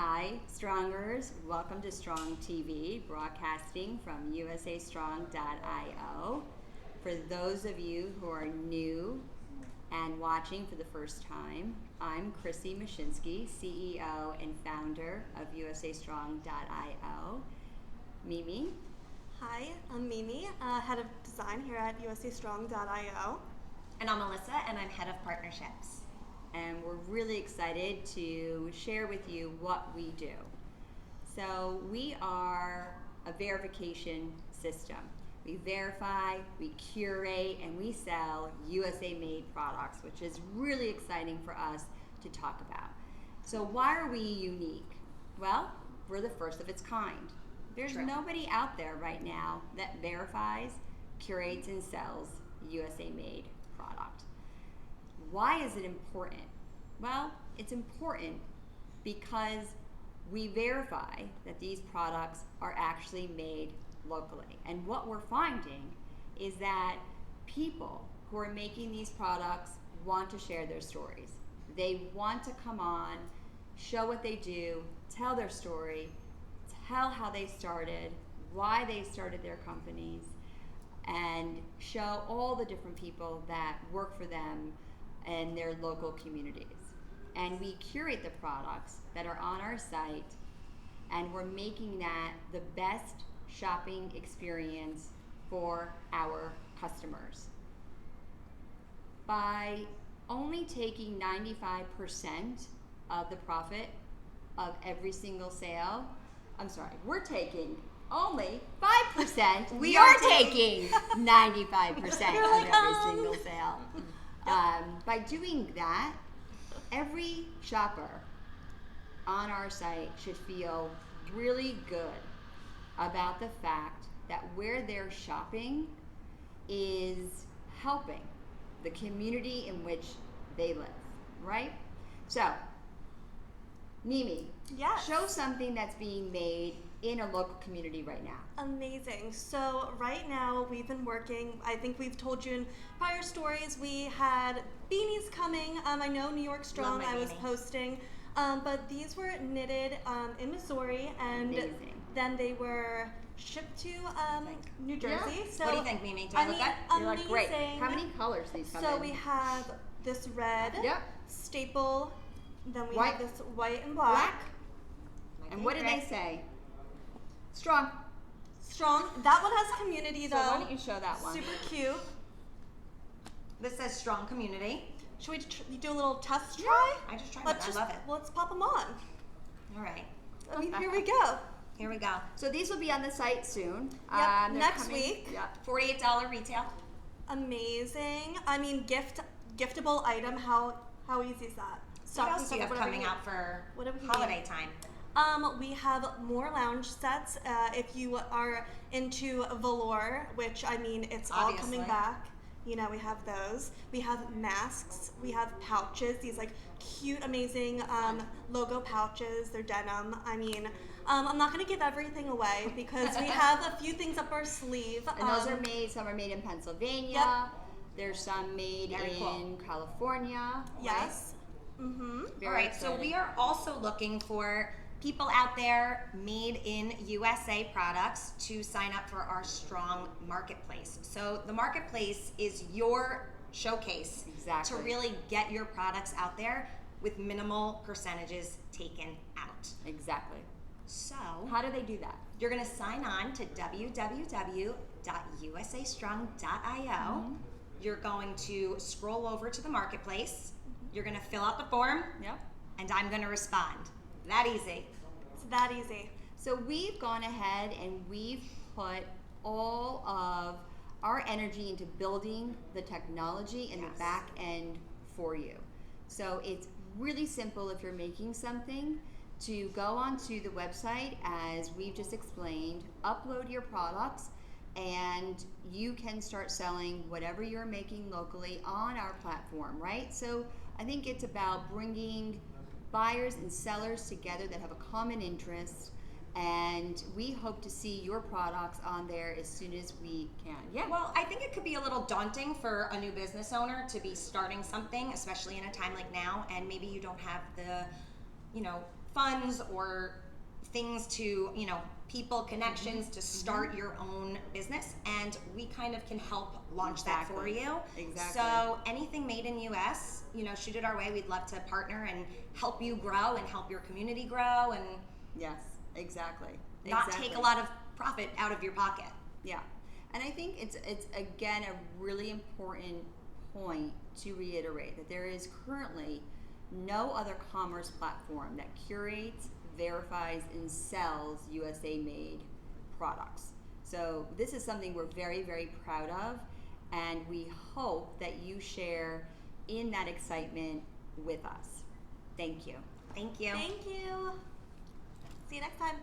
Hi, Strongers. Welcome to Strong TV, broadcasting from usastrong.io. For those of you who are new and watching for the first time, I'm Chrissy Mashinsky, CEO and founder of usastrong.io. Mimi. Hi, I'm Mimi, head of design here at usastrong.io. And I'm Melissa, and I'm head of partnerships. And we're really excited to share with you what we do. So we are a verification system. We verify, we curate, and we sell USA-made products, which is really exciting for us to talk about. So why are we unique? Well, we're the first of its kind. There's nobody out there right now that verifies, curates, and sells USA-made product. Why is it important? Well, it's important because we verify that these products are actually made locally. And what we're finding is that people who are making these products want to share their stories. They want to come on, show what they do, tell their story, tell how they started, why they started their companies, and show all the different people that work for them and their local communities. And we curate the products that are on our site, and we're making that the best shopping experience for our customers. By only taking 95% of the profit of every single sale, we're taking only 5%. We are taking 95% of every single sale. By doing that, every shopper on our site should feel really good about the fact that where they're shopping is helping the community in which they live, right? So, Mimi, show something that's being made in a local community right now. Amazing. So right now we've been working, I think we've told you in prior stories, we had beanies coming. I know New York Strong I was posting, but these were knitted in Missouri, and then they were shipped to New Jersey. Yeah. So what do you think, Mimi? Do I look good? You look great. How many colors these come in? So we have this red staple, then we have this white and black. And what did they say? Strong. That one has community though. So why don't you show that one? Super cute. This says strong community. Should we do a little test try? I just tried it. I love it. Let's pop them on. All right. I mean, here we go. Here we go. So these will be on the site soon. Yep, next week. Yep. $48 retail. Amazing. I mean, giftable item. How easy is that? What else do you have coming out for holiday time? We have more lounge sets. If you are into velour, which I mean, it's all coming back. You know, we have those. We have masks. We have pouches. These like cute, amazing logo pouches. They're denim. I mean, I'm not going to give everything away because we have a few things up our sleeve. And those are made. Some are made in Pennsylvania. Yep. There's some made in California. Yes. Right? Mm-hmm. All right. So we are also looking for people out there made in USA products to sign up for our Strong Marketplace. So the marketplace is your showcase to really get your products out there with minimal percentages taken out. Exactly. So how do they do that? You're going to sign on to www.usastrong.io. You're going to scroll over to the marketplace. You're going to fill out the form. And I'm going to respond. That easy. It's that easy. So we've gone ahead and we've put all of our energy into building the technology and the back end for you. So it's really simple if you're making something to go onto the website, as we've just explained, upload your products, and you can start selling whatever you're making locally on our platform, right? So I think it's about bringing buyers and sellers together that have a common interest, and we hope to see your products on there as soon as we can. Well, I think it could be a little daunting for a new business owner to be starting something, especially in a time like now, and maybe you don't have the funds or things to, you know, people connections to start your own business, and we kind of can help launch that for you. Exactly. So anything made in US, you know, shoot it our way. We'd love to partner and help you grow and help your community grow, and Yes, exactly. not take a lot of profit out of your pocket. Yeah, and I think it's again a really important point to reiterate that there is currently no other commerce platform that curates, verifies, and sells USA-made products. So this is something we're very, very proud of, and we hope that you share in that excitement with us. Thank you. Thank you. Thank you. See you next time.